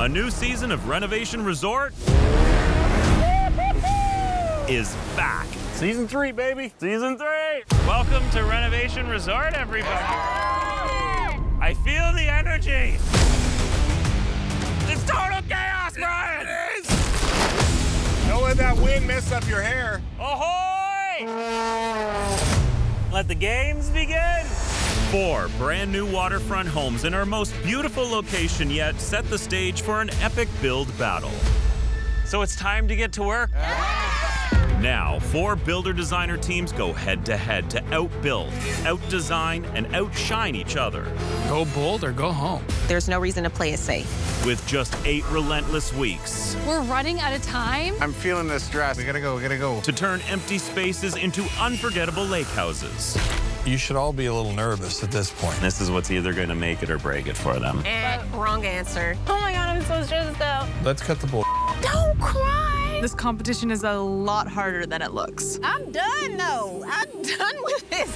A new season of Renovation Resort is back. Season 3, baby. Season 3. Welcome to Renovation Resort, everybody. I feel the energy. It's total chaos, Bryan. It is. Don't let that wind mess up your hair. Ahoy! Let the games begin. 4 brand new waterfront homes in our most beautiful location yet set the stage for an epic build battle. So it's time to get to work. Now, 4 builder-designer teams go head-to-head to outbuild, outdesign, and outshine each other. Go bold or go home. There's no reason to play it safe. With just 8 relentless weeks. We're running out of time. I'm feeling the stress. We gotta go. To turn empty spaces into unforgettable lake houses. You should all be a little nervous at this point. This is what's either going to make it or break it for them. Wrong answer. Oh my God, I'm so stressed out. Let's cut the bull. Don't cry. This competition is a lot harder than it looks. I'm done, though. I'm done with this.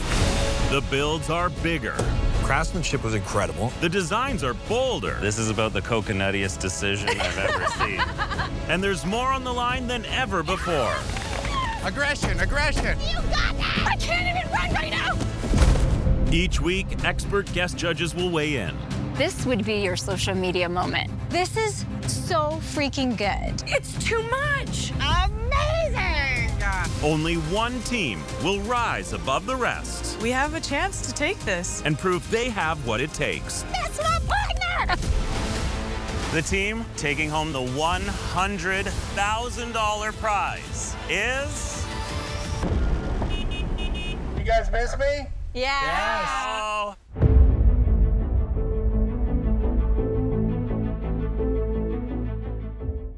The builds are bigger. Craftsmanship was incredible. The designs are bolder. This is about the coconuttiest decision I've ever seen. And there's more on the line than ever before. Aggression. You got that. I can't even run right now. Each week, expert guest judges will weigh in. This would be your social media moment. This is so freaking good. It's too much. Amazing. Only one team will rise above the rest We have a chance to take this. and prove they have what it takes. That's my partner. The team taking home the $100,000 prize is... You guys miss me? Yeah.